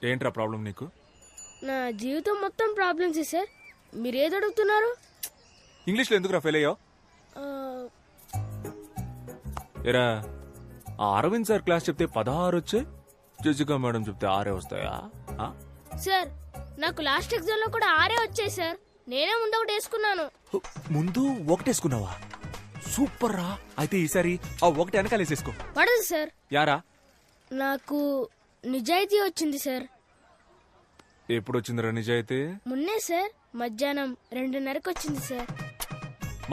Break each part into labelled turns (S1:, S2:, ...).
S1: ఏంట్రా ప్రాబ్లం నీకు?
S2: నా జీవితం మొత్తం ప్రాబ్లమ్స్ సార్. మీరు ఏది అడుగుతున్నారు?
S1: ఇంగ్లీష్లో ఎందుకురా ఫెయిల్ అయ్యావు? ఏరా, అరవింద్ సార్ క్లాస్ చెప్తే 16 వచ్చాయి, జెసికా మేడం చెప్తే 6 వస్తాయా?
S2: సార్ నాకు లాస్ట్ ఎగ్జామ్ లో కూడా 6 వచ్చాయి సార్. నేనే ముందు ఒకటి వేసుకున్నాను.
S1: ముందు ఒకటేసుకున్నావా? సూపర్ రా. అయితే ఈసారి ఆ ఒకటి వెనకాలేసేసుకో.
S2: పడదు సార్.
S1: యారా?
S2: నాకు నిజాయితీ వచ్చింది సార్.
S1: ఎప్పుడు వచ్చిందిరా నిజాయితీ?
S2: మొన్నే సార్, మధ్యాహ్నం 2:30కి వచ్చింది సార్.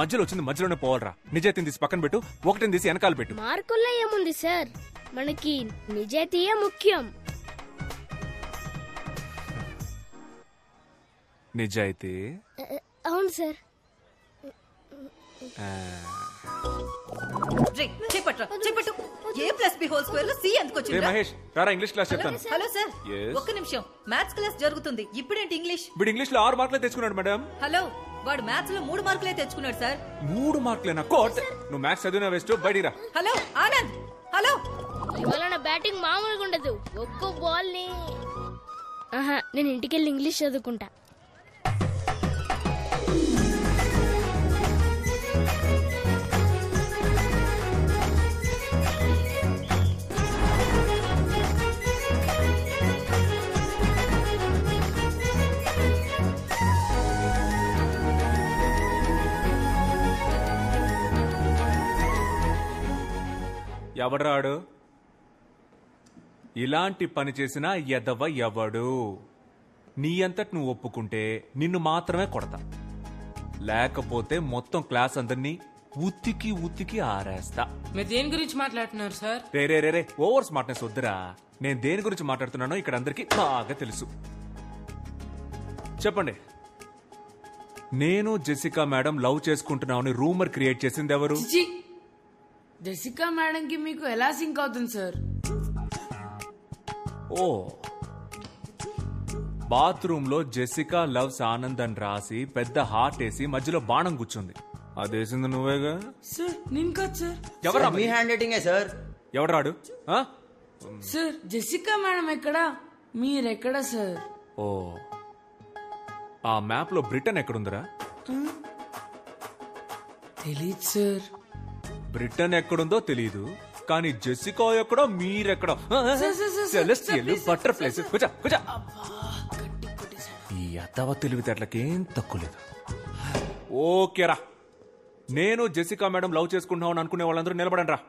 S1: మధ్యలో వచ్చింది మధ్యలోనే పోవాలరా. నిజాయితీని తీసి పక్కన పెట్టు, ఒకటిని తీసి వెనకాల పెట్టు.
S2: మార్కుల్లో ఏముంది సార్, మనకి నిజాయితీయే ముఖ్యం.
S1: నిజాయితీ?
S2: అవును సార్.
S1: మహేష్ రారా, ఇంగ్లీష్ క్లాస్ చెప్తాను.
S3: హలో సార్, ఒక్క నిమిషం. మ్యాథ్స్ క్లాస్ జరుగుతుంది. ఇప్పుడేంటి ఇంగ్లీష్?
S1: వీడు ఇంగ్లీష్ లో 6 మార్కులే తెచ్చుకున్నాడు మేడం.
S3: హలో, వాడు మ్యాథ్స్ లో 3 మార్కులే తెచ్చుకున్నాడు సార్.
S1: 3 మార్కులేనా? కోట్, నువ్వు మ్యాథ్స్ చదివినా వేస్ట్, బయటిరా.
S3: Hello Anand, hello.
S2: ఇవాళ నా బ్యాటింగ్ మామూలుగా ఉండదు. ఒక్కో బాల్ ని నేను ఇంటికెళ్ళి ఇంగ్లీష్ చదువుకుంటా.
S1: ఎవడ్రాడు? ఇలాంటి పని చేసిన ఎదవ ఎవడు? నీ అంతటి నువ్వు ఒప్పుకుంటే నిన్ను మాత్రమే కొడతా, లేకపోతే మొత్తం క్లాస్ అందరినీ ఉత్తికి ఉత్తికి ఆరేస్తా.
S4: మీరు దేని గురించి మాట్లాడుతున్నారు సార్?
S1: రే ఓవర్ స్మార్ట్నెస్ వద్దురా. నేను దేని గురించి మాట్లాడుతున్నానో ఇక్కడ అందరికి బాగా తెలుసు. చెప్పండి. నేను జెసికా మేడం లవ్ చేసుకుంటున్నామని రూమర్ క్రియేట్ చేసింది ఎవరు?
S4: జెసికా మేడం కి మీకు ఎలా సింక్ అవుతుంది సార్?
S1: ఓ, బాత్రూమ్ లో జెసికా లవ్స్ ఆనంద్ అని రాసి పెద్ద హార్ట్ వేసి మధ్యలో బాణం కూర్చుంది. అదేసింది నువ్వేగా
S4: సార్? నేను కాదు సార్.
S1: ఎవరా?
S5: మీ హ్యాండ్ రైటింగ్ సార్.
S1: ఎవడరాడు?
S4: సార్ జెసికా మేడం ఎక్కడా, మీరెక్కడా సార్?
S1: ఓ, ఆ మ్యాప్ లో బ్రిటన్ ఎక్కడుందిరా?
S4: తెలీదు సార్.
S1: బ్రిటన్ ఎక్కడుందో తెలీదు, కానీ జెసికా ఎక్కడో మీరెక్కడో. Celestial, butterflies. ఈ అత్తవ తెలివితేటలకేం తక్కువ లేదు. ఓకేరా, నేను జెసికా మేడం లవ్ చేసుకుంటున్నావు అనుకునే వాళ్ళందరూ నిలబడండి రా.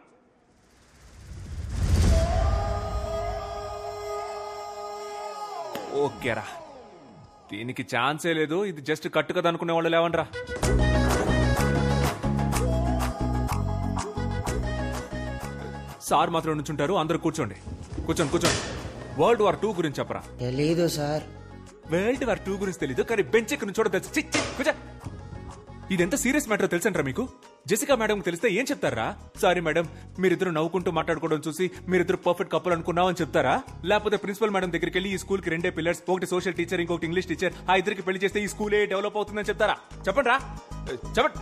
S1: ఓకేరా, దీనికి ఛాన్సే లేదు. ఇది జస్ట్ కట్టు కదా అనుకునే వాళ్ళు లేవండ్రా. సార్ మాత్రం నుంచుంటారు, అందరూ కూర్చోండి. కూర్చోండి. వరల్డ్ వార్ 2 గురించి చెప్పరా?
S5: తెలీదు సార్.
S1: వరల్డ్ వార్ 2 గురించి తెలీదు, కానీ బెంచ్ ఎక్కడి నుంచో తెలుసు. కూర్చో. ఇదెంత సీరియస్ మ్యాటర్ తెలుసంటారా మీకు? జెసికా మేడం తెలిస్తే ఏం చెప్తారా? సారీ మేడం, మీరిద్దరు నవ్వుకుంటూ మాట్లాడుకోవడం చూసి మీరిద్దరు పర్ఫెక్ట్ కపుల్ అనుకున్నామని చెప్తారా? లేకపోతే ప్రిన్సిపల్ మేడం దగ్గరికి వెళ్ళి ఈ స్కూల్ కి 2 పిల్లర్స్, ఒకటి సోషల్ టీచర్, ఇంకొకటి ఇంగ్లీష్ టీచర్, ఆ ఇద్దరికి పెళ్లి చేస్తే ఈ స్కూలే డెవలప్ అవుతుందని చెప్తారా? చెప్పండి రా, చెప్పండి.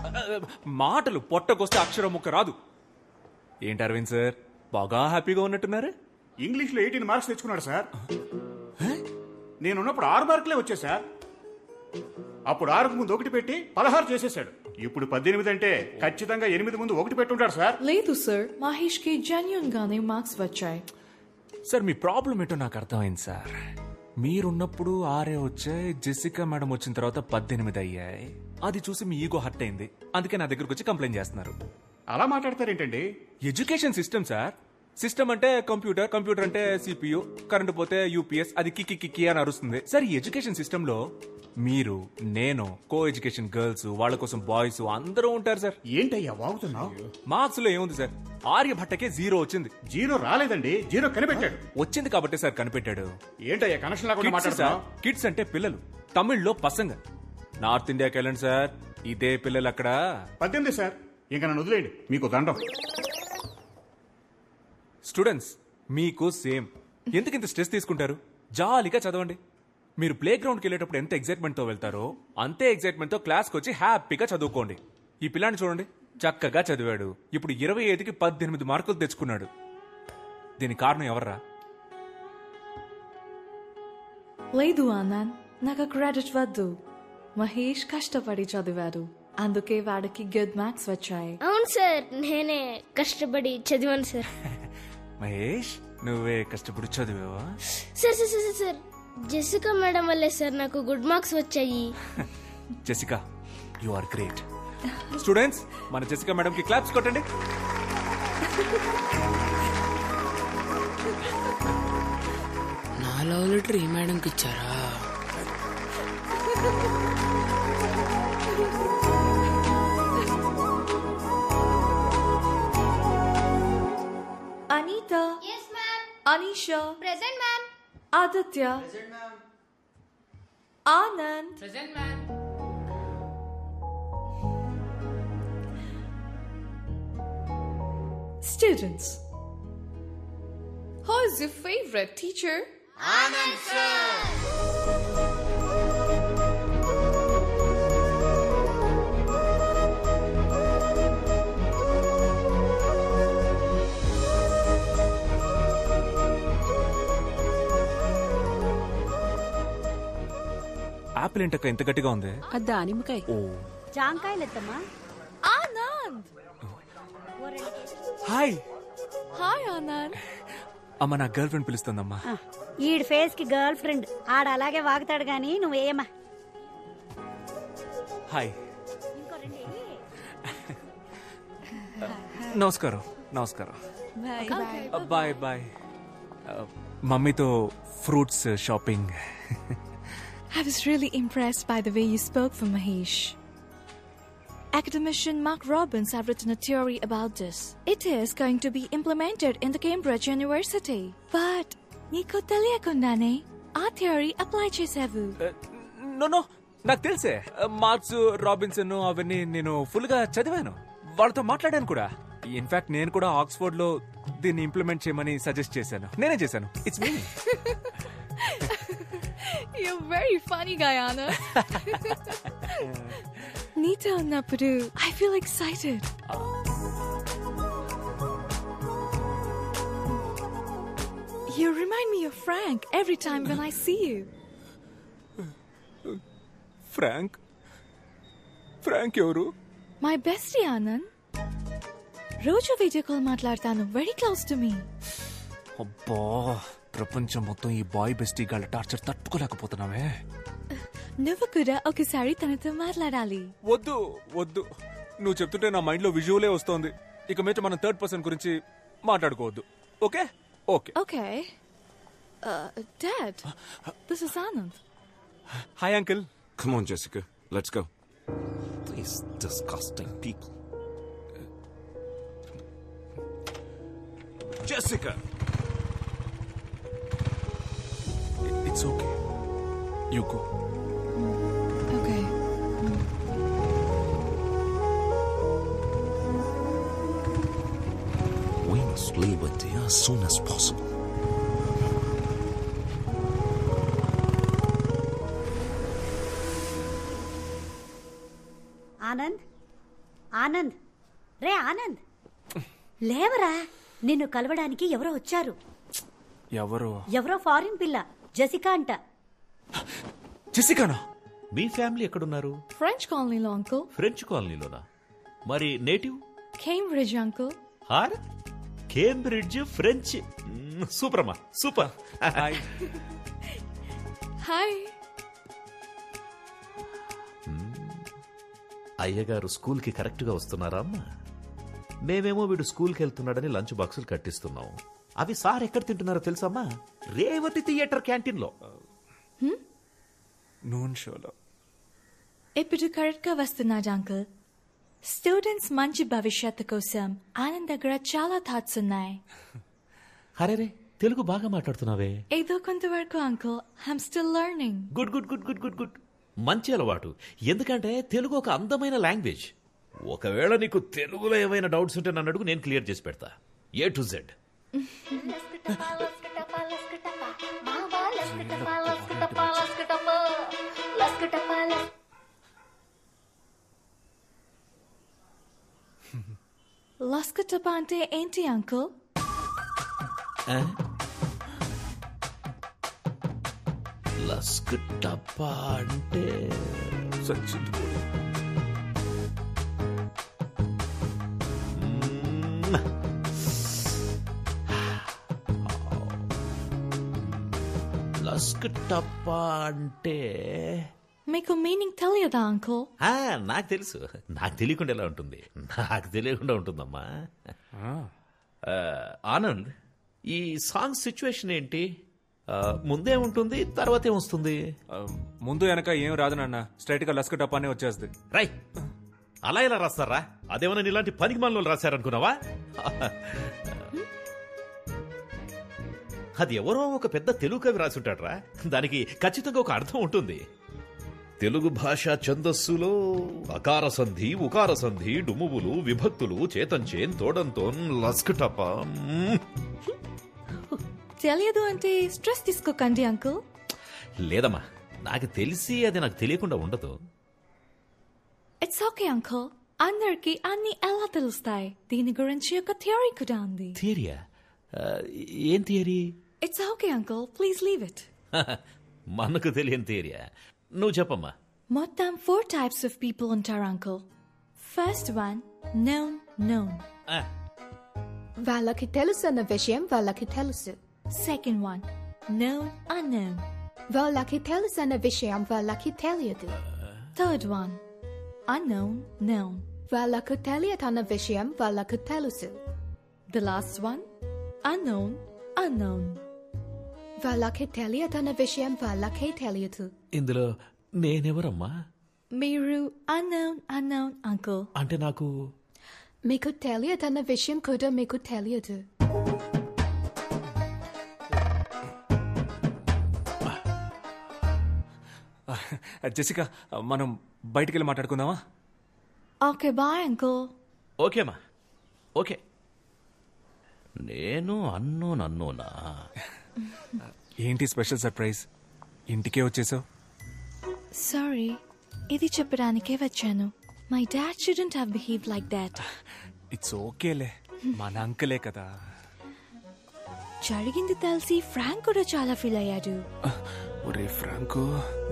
S1: మాటలు పొట్టకొస్తే అక్షరం ముక్క రాదు. ఏంటి అరవింద్ సార్, బాగా హ్యాపీగా ఉన్నట్టున్నారు?
S6: ఇంగ్లీష్ లో 18 మార్క్స్ తెచ్చుకున్నాడు సార్. నేనున్నప్పుడు 6 మార్కులే వచ్చాయి సార్. అప్పుడు 6కు ముందు 1 పెట్టి 16 చేసేసాడు. ఇప్పుడు 18 అంటే ఖచ్చితంగా 8 ముందు 1 పెట్టుంటాడు సార్.
S7: లేదు సార్, మహేష్ కి జెన్యూన్ గానే మార్క్స్ వచ్చాయి.
S1: సార్ మీ ప్రాబ్లం ఏంటో నాకు అర్థమైంది సార్. మీరున్నప్పుడు 6 వచ్చాయి, జెసికా మేడం వచ్చిన తర్వాత 18 అయ్యాయి. అది చూసి మీ ఈగో హర్ట్ అయింది, అందుకే నా దగ్గరకు వచ్చి కంప్లైంట్ చేస్తున్నారు.
S6: అలా మాట్లాడతారేంటండి?
S1: Education system sir. సిస్టమ్ అంటే కంప్యూటర్, కంప్యూటర్ అంటే సిపియు, కరెంట్ పోతే యూపీఎస్, అది కిక్కి కిక్కి అని అరుస్తుంది. సార్ ఈ ఎడ్యుకేషన్ సిస్టమ్ లో మీరు, నేను, కో ఎడ్యుకేషన్ గర్ల్స్, వాళ్ళ కోసం బాయ్స్ అందరూ ఉంటారు సార్.
S6: ఏంటయ్యా వాగుతున్నావు?
S1: మార్క్స్ లో ఏముంది సార్? ఆర్యభట్టకే 0 వచ్చింది.
S6: 0 రాలేదండి, 0 కనిపెట్టాడు.
S1: వచ్చింది కాబట్టి సార్ కనిపెట్టాడు.
S6: ఏంటయ్యా కనెక్షన్ లేకుండా మాట్లాడుతున్నావు?
S1: కిడ్స్ అంటే పిల్లలు, తమిళ్లో పసంగ. నార్త్ ఇండియాకి వెళ్ళండి సార్, ఇదే పిల్లలు అక్కడ.
S6: 18 సార్, ఇంకా నన్ను వదిలేయండి, మీకు దండం.
S1: స్టూడెంట్స్ మీకు సేమ్. ఎందుకు ఇంత స్ట్రెస్ తీసుకుంటారు? జాలీగా చదవండి. మీరు ప్లే గ్రౌండ్కి వెళ్ళేటప్పుడు ఎంత ఎగ్జైట్మెంట్ తో వెళ్తారో అంతే ఎగ్జైట్మెంట్ తో క్లాస్కి వచ్చి హ్యాపీగా చదువుకోండి. ఈ పిల్లాన్ని చూడండి, చక్కగా చదివాడు, ఇప్పుడు 25కి 18 మార్కులు తెచ్చుకున్నాడు. దీని కారణం ఎవర్రా?
S7: లేదు ఆనంద్, నాకు క్రెడిట్ వద్దు. మహేష్ కష్టపడి చదివాడు, అందుకే వాడికి గుడ్ మార్క్స్ వచ్చాయి.
S2: అవును సార్, నేనే కష్టపడి చదివాను సార్.
S1: మహేష్, నువ్వే కష్టపడి చదివావా?
S2: Sir sir sir sir, Jessica madam వల్లే సార్ నాకు గుడ్ మార్క్స్ వచ్చాయి.
S1: Jessica, you are great. Students, మన జెసికా మేడం కి క్లాప్స్ కొట్టండి.
S4: నా లవ్ లెటర్ ఈ మేడంకి ఇచ్చారా?
S7: Anita,
S2: Yes, ma'am.
S7: Anisha,
S2: Present, ma'am.
S7: Aditya, Anand,
S4: present ma'am.
S7: students. Who is your favorite teacher?
S1: Apple ఏంటక్క ఇంత గట్టిగా ఉంది?
S5: దానిమ్మకాయ.
S1: ఓ,
S5: జాంకాయలెత్తమ్మా.
S7: Anand.
S1: Hi
S7: Hi, Anand.
S1: అమ్మ, నా గర్ల్ ఫ్రెండ్ పిలుస్తుందమ్మా.
S5: ఈడి ఫేస్ కి గర్ల్ ఫ్రెండ్ ఆడ అలాగే వాగుతాడు గాని నువ్వేమా.
S1: హాయ్. నమస్కారం. నమస్కారం. Bye bye. మమ్మీతో fruits shopping.
S7: I was really impressed by the way you spoke for Mahesh. Academician Mark Robbins have written a theory about this. It is going to be implemented in the Cambridge University. But నీకు తెలియకుండానే ఆ theory apply చేసావు.
S1: No, నాకు తెలుసే. Marks, Robinson అవన్నీ నేను full గా చదివాను. వాళ్ళతో మాట్లాడాను కూడా. ఇన్ఫాక్ట్ నేను కూడా ఆక్స్ఫోర్డ్ లో దీన్ని ఇంప్లిమెంట్ చేయమని సజెస్ట్ చేశాను. నేనే చేశాను. It's me.
S7: You're very funny guy, Anna. నీతో ఉన్నప్పుడు I feel excited. You remind me of Frank every time when I see you.
S1: Frank ఎవరు?
S7: My bestie, Anand. రోజు వీడియో కాల్ మాట్లాడతాను. Very close to me.
S1: అబ్బా, ప్రపంచం మొత్తం ఈ boy bestie గాళ్ళ టార్చర్ తట్టుకోలేకపోతున్నావే.
S7: నువ్వు కూడా ఒకసారి తనతో మాట్లాడాలి.
S1: వద్దు వద్దు, నువ్వు చెప్తుంటే నా మైండ్ లో విజువలే వస్తోంది. ఇక మీద మనం థర్డ్ పర్సన్ గురించి మాట్లాడుకోవద్దు. Okay okay.
S7: Okay. Dad, this is Anand.
S1: Hi uncle.
S8: Come on, Jessica. Let's go. These disgusting people. Jessica!
S1: It's okay, you go.
S7: Okay.
S8: We must leave India as soon as possible.
S5: Anand, Anand, రే ఆనంద్, లేవరా. నిన్ను కలవడానికి ఎవరో వచ్చారు. ఎవరో foreign పిల్ల, Jessica అంట.
S1: జెసికానా?
S9: మీ ఫ్యామిలీ ఎక్కడున్నారు?
S7: French colony లో uncle.
S9: ఫ్రెంచ్ కాలనీలోనా? మరి నేటివ్?
S7: Cambridge uncle.
S9: హార్ కేంబ్రిడ్జ్ ఫ్రెంచ్. సూపర్ అమ్మా, సూపర్.
S1: హాయ్.
S7: Hi.
S9: అయ్యగారు స్కూల్ కి కరెక్ట్ గా వస్తున్నారా అమ్మా? మేమేమో వీడు స్కూల్కి వెళ్తున్నాడని లంచ్ బాక్సులు కట్టిస్తున్నాం. అవి సార్ ఎక్కడ తింటున్నారో తెలుసమ్మా? రేవతి థియేటర్ క్యాంటీన్ లో.
S1: నూన్ షోలో.
S7: ఇప్పుడు కరెక్ట్ గా వస్తున్నాడు అంకుల్. స్టూడెంట్స్ మంచి భవిష్యత్తు కోసం ఆనంద్ దగ్గర చాలా థాట్స్ ఉన్నాయి.
S9: అరే, తెలుగు బాగా మాట్లాడుతున్నావే.
S7: ఏదో కొంతవరకు uncle. I'm still learning.
S9: Good good good good good good. మంచి అలవాటు. ఎందుకంటే తెలుగు ఒక అందమైన లాంగ్వేజ్. ఒకవేళ నీకు తెలుగులో ఏమైనా డౌట్స్ ఉంటే నన్ను అడుగు, నేను క్లియర్ చేసి పెడతా. A to Z.
S7: లస్కటప అంటే ఏంటి అంకుల్?
S9: లస్క్ టప్పా అంటే
S1: సచ్చింది పోయి.
S9: లస్క్ టప్పా అంటే
S7: మీకు మీనింగ్ తెలియదా అంకుల్?
S9: నాకు తెలుసు. నాకు తెలియకుండా ఎలా ఉంటుంది? నాకు తెలియకుండా ఉంటుందమ్మా. ఆనంద్, ఈ సాంగ్ సిచ్యువేషన్ ఏంటి? ముందే ఉంటుంది, తర్వాత ఏమొస్తుంది?
S1: ముందు వెనక ఏం రాదు నాన్న, స్ట్రైట్ గా లస్క టపానే వచ్చేస్తుంది.
S9: రై, అలా ఎలా రాస్తారా? అదేమన్నా ఇలాంటి పనికి మనలో రాశారనుకున్నావా? అది ఎవరో ఒక పెద్ద తెలుగు కవి రాసుంటాడ్రా. దానికి ఖచ్చితంగా ఒక అర్థం ఉంటుంది. తెలుగు భాష ఛందస్సులో అకార సంధి, ఉకార సంధి, డుమువులు, విభక్తులు, చేతంచేన్, తోడంతోన్, లస్కటప.
S7: తెలియదు అంటే స్ట్రెస్ తీసుకోకండి అంకుల్.
S9: లేదమ్మా, నాకు తెలిసి అది నాకు తెలియకుండా ఉండదు.
S7: ఇట్స్ ఓకే అంకుల్, అందరికి అన్ని ఎలా తెలుస్తాయి. దీని గురించి ఒక థియరీ కూడా ఉంది.
S9: థియరియా? ఏం theory?
S7: It's okay uncle, please leave it.
S9: మనకు తెలియని థియరియా? నువ్వు చెప్పమ్మా.
S7: మొత్తం 4 types of people ఉంటారు uncle. First one, known known.
S10: వాళ్ళకి తెలుసన్న విషయం వాళ్ళకి తెలుసు.
S7: Second one, known unknown.
S10: వాళ్ళకి తెలుసన్న విషయం వాళ్ళకి తెలియదు.
S7: Third one, unknown known.
S10: వాళ్ళకు తెలియదన్న విషయం వాళ్ళకు తెలుసు.
S7: The last one, unknown unknown.
S10: వాళ్ళకి తెలియదన్న విషయం వాళ్ళకే తెలియదు.
S9: ఇందులో నేనెవరమ్మా?
S7: మీరు unknown unknown అంకుల్.
S9: అంటే నాకు
S10: మీకు తెలియదన్న విషయం కూడా మీకు తెలియదు.
S1: జెసికా, మనం బయటికి వెళ్ళి మాట్లాడుకుందామా?
S7: Okay bye uncle.
S9: ఓకేమా, ఓకే. నేను అన్నోనా?
S1: ఏంటి స్పెషల్ సర్ప్రైజ్? ఇంటికే వచ్చేసావు?
S7: సారీ, ఇది చెప్పడానికే వచ్చాను. My dad shouldn't have behaved like that.
S1: It's ఓకేలే, మన అంకలే కదా.
S7: జరిగింది తెలిసి ఫ్రాంక్ కూడా చాలా ఫీల్ అయ్యాడు.
S1: ఒరే ఫ్రాంకు,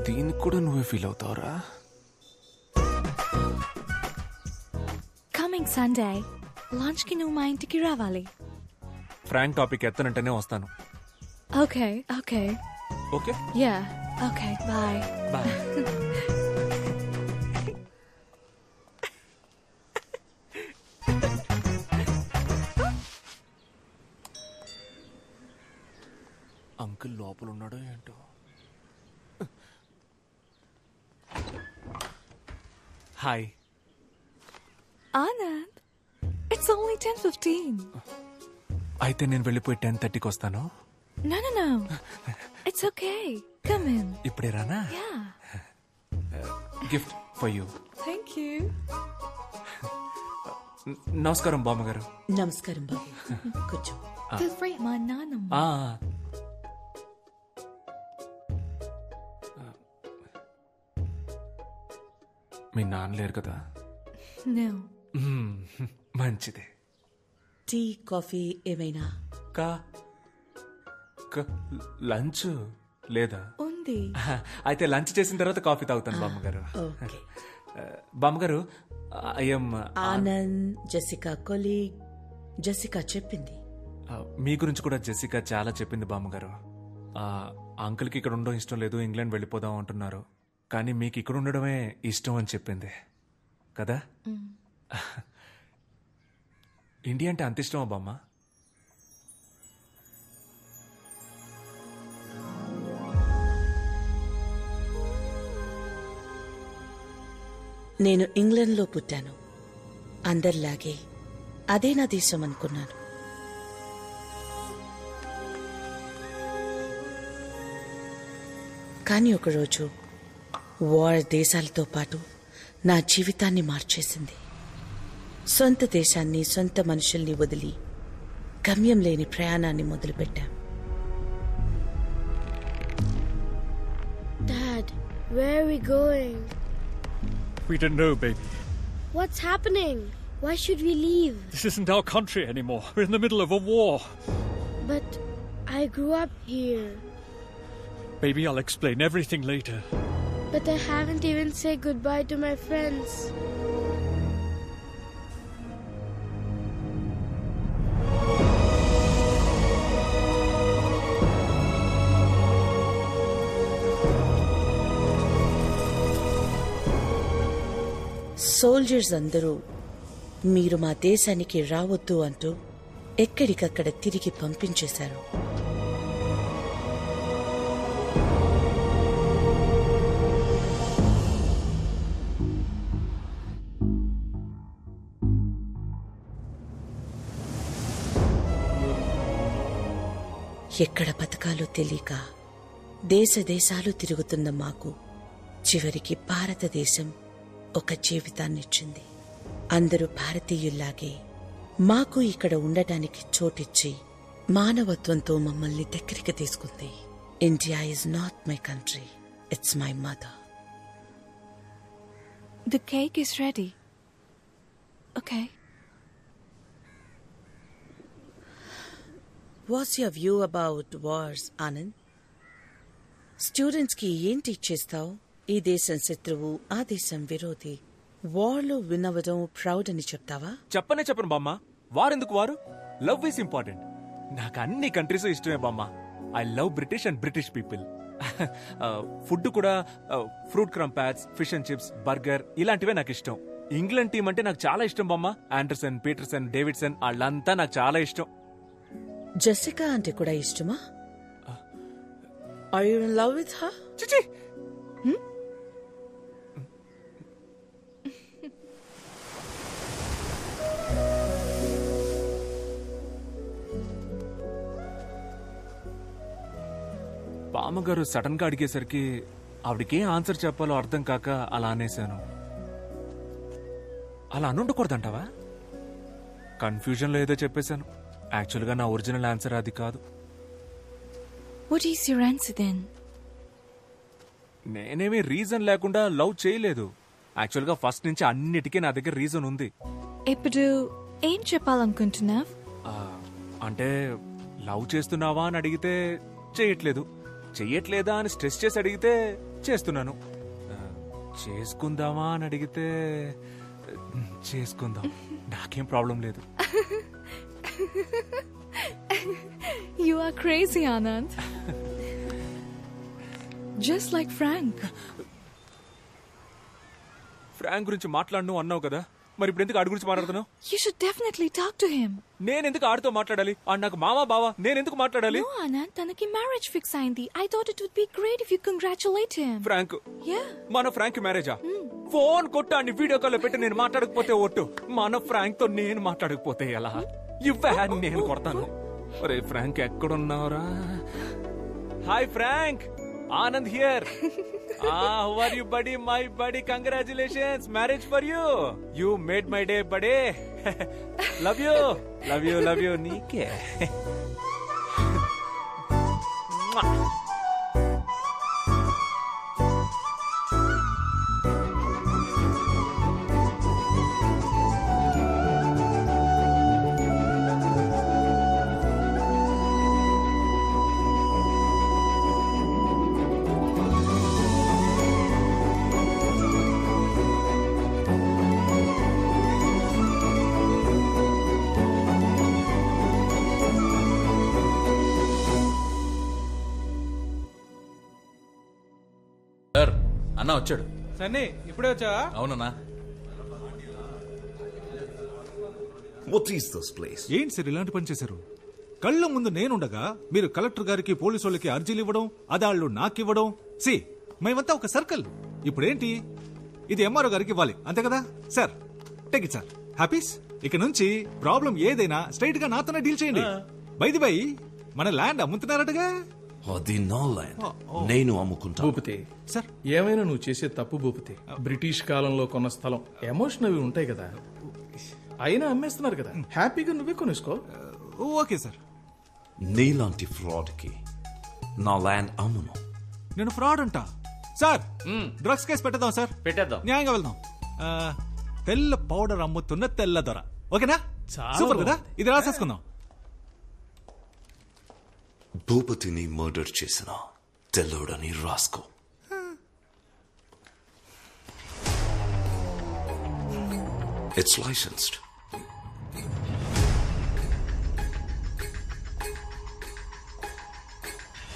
S1: దీనికి కూడా నువ్వే ఫీల్ అవుతావురా?
S7: కమింగ్ సండే లంచ్ కి నువ్వు మా ఇంటికి రావాలి.
S1: ఫ్రాంక్ టాపిక్ ఎత్తనంటేనే వస్తాను.
S7: Okay okay
S1: okay
S7: ya okay bye
S1: bye. Uncle లోపల ఉన్నాడో ఏంటో. Hi
S7: Anand, it's only 10:15.
S1: అయితే నేను వెళ్ళిపోయి 10:30కి వస్తాను.
S7: No, no, no. It's okay. Come in.
S1: ఇప్పుడే రానా?
S7: Yeah.
S1: Gift for you.
S7: Thank you.
S1: నమస్కారం బామ్మగారు.
S11: నమస్కారం బాబు, కూర్చో.
S10: Feel free.
S7: మా నాన్నమ్మ.
S1: మీ నాన్న లేరు కదా?
S7: No.
S1: మంచిదే.
S11: టీ, కాఫీ ఏమైనా?
S1: లంచ్ లేదా?
S7: ఉంది.
S1: అయితే లంచ్ చేసిన తర్వాత కాఫీ తాగుతాను బామ్మగారు.
S11: ఓకే.
S1: బామ్మగారు, I'm
S11: Anand, Jessica colleague. Jessica చెప్పింది.
S1: మీ గురించి కూడా జెసికా చాలా చెప్పింది బామ్మగారు. అంకుల్కి ఇక్కడ ఉండడం ఇష్టం లేదు, ఇంగ్లాండ్ వెళ్ళిపోదాం అంటున్నారు. కానీ మీకు ఇక్కడ ఉండడమే ఇష్టం అని చెప్పింది కదా? ఇండియా అంటే అంత ఇష్టమా బామ్మ?
S11: నేను ఇంగ్లాండ్లో పుట్టాను. అందరిలాగే అదే నా దేశం అనుకున్నాను. కానీ ఒకరోజు వార్ దేశాలతో పాటు నా జీవితాన్ని మార్చేసింది. సొంత దేశాన్ని, సొంత మనుషుల్ని వదిలి గమ్యం లేని ప్రయాణాన్ని మొదలుపెట్టాం.
S2: Dad, where are we going?
S12: We don't know, baby.
S2: What's happening? Why should we leave?
S12: This isn't our country anymore. We're in the middle of a war.
S2: But I grew up here.
S12: Baby, I'll explain everything later.
S2: But I haven't even said goodbye to my friends.
S11: Soldiers అందరూ మీరు మా దేశానికి రావద్దు అంటూ ఎక్కడికక్కడ తిరిగి పంపించేశారు. ఎక్కడ బతకాలో తెలియక దేశాలు తిరుగుతున్న మాకు చివరికి భారతదేశం ఒక జీవితాన్నిచ్చింది. అందరూ భారతీయుల్లాగే మాకు ఇక్కడ ఉండటానికి చోటిచ్చి మానవత్వంతో మమ్మల్ని దగ్గరికి తీసుకుంది. India is not my country, it's my mother.
S7: The cake is ready. Okay.
S11: What's your view about wars, Anand? Students కి ఏం టీచ్ చేస్తావు? ఈ దేశం శత్రువు, ఆ దేశం విరోధి, వార్లో వినవడం ప్రౌడ్ అని చెప్తావా?
S1: చెప్పను బామ్మ. వారెందుకు వారు? Love is important. నాకు అన్ని కంట్రీస్ ఇష్టమే బామ్మ. I love British and British people. Food కూడా fruit crumpets, fish and chips, burger ఇలాంటివే నాకు ఇష్టం. ఇంగ్లాండ్ టీం అంటే నాకు చాలా ఇష్టం బామ్మ. ఆండర్సన్, పీటర్సన్, డేవిడ్సన్ వాళ్ళంతా నాకు చాలా ఇష్టం.
S11: జెసికా అంటే కూడా ఇష్టమా? Are you in love with her?
S1: చిచి. బామ్మగారు సడన్ గా అడిగేసరికి ఆవిడకేం ఆన్సర్ చెప్పాలో అర్థం కాక అలా అనేశాను. అలా అనుండకూడదంటావా? కన్ఫ్యూజన్ లో ఏదో చెప్పేశాను. యాక్చువల్ గా నా ఒరిజినల్ ఆన్సర్ అది కాదు.
S7: What is your answer then?
S1: నేనేమీ రీజన్ లేకుండా లవ్ చేయలేదు. యాక్చువల్ గా ఫస్ట్ నుంచి అన్నిటికీ నా దగ్గర రీజన్ ఉంది.
S7: ఇప్పుడు ఏం చెప్పాలనుకుంటున్నావ్?
S1: అంటే లవ్ చేస్తున్నావా అని అడిగితే చేయట్లేదు, చెయ్యట్లేదా అని స్ట్రెస్ చేసి అడిగితే చేస్తున్నాను, చేసుకుందామా అని అడిగితే చేసుకుందాం. నాకేం ప్రాబ్లం లేదు.
S7: You are crazy, Anand. Just like Frank.
S1: Frank గురించి మాట్లాడను అన్నావు కదా, మరి ఇప్పుడు ఎందుకు ఆడి గురించి మాట్లాడుతున్నావు?
S7: You should definitely talk to him.
S1: నేనెందుకు ఆడితో మాట్లాడాలి? ఆడు నాకు మావా బావా, నేనెందుకు మాట్లాడాలి?
S7: No, Anand, తనకి మ్యారేజ్ ఫిక్స్ అయింది. I thought it would be great if you congratulate him.
S1: ఫ్రాంక్?
S7: Yeah.
S1: మన ఫ్రాంక్ మ్యారేజా? ఫోన్ కొట్టాన్ని వీడియో కాల్ పెట్టి నేను మాట్లాడకపోతే ఒట్టు. మన ఫ్రాంక్ తో నేను మాట్లాడకపోతే ఎలా? ఇవ్వే నేను కొడతాను. అరే ఫ్రాంక్ ఎక్కడున్నావురా? Hi Frank, Anand here. How are you, buddy? My buddy, congratulations, marriage for you. You made my day, buddy. Love you, love you, love you. నీకే.
S13: అన్నా వచ్చాడు.
S14: సన్నీ ఇప్పుడే వచ్చావా?
S13: అవునన్నా.
S8: What is this place?
S14: ఏంటి సార్ ఇలాంటి పని చేశారు? కళ్ళ ముందు నేనుండగా మీరు కలెక్టర్ గారికి, పోలీసు వాళ్ళకి అర్జీలు ఇవ్వడం, అదాళ్ళు నాకివ్వడం. సి మేమంతా ఒక సర్కిల్. ఇప్పుడేంటి, ఇది ఎంఆర్ఓ గారికి ఇవ్వాలి అంతే కదా సార్? Take it sir. హ్యాపీస్. ఇక నుంచి ప్రాబ్లం ఏదైనా స్ట్రైట్ గా నాతోనే డీల్ చేయండి. బైది బై మన ల్యాండ్ అమ్ముతున్నారటగా?
S8: అది నా ల్యాండ్, నేను అమ్ముకుంటా.
S15: భూపతి సార్, ఏమైనా నువ్వు చేసే తప్పు భూపతి. బ్రిటిష్ కాలంలో కొన్న స్థలం, ఎమోషన్ అవి ఉంటాయి కదా, అయినా అమ్మేస్తున్నారు కదా, హ్యాపీగా నువ్వే కొనేసుకో.
S14: Okay sir.
S8: నీలాంటి ఫ్రాడ్ కి నా ల్యాండ్ అమ్మును.
S14: నేను ఫ్రాడ్ అంటా సార్? డ్రగ్స్ కేసు పెట్టేద్దాం సార్.
S13: పెట్టేద్దాం,
S14: న్యాయంగా వెళ్దాం. తెల్ల పౌడర్ అమ్ముతున్న తెల్ల దొర. ఓకేనా? సూపర్ కదా. ఇది రాసేసుకుందాం.
S8: భూపతిని మర్డర్ చేసిన తెల్లోడని రాసుకో. It's licensed.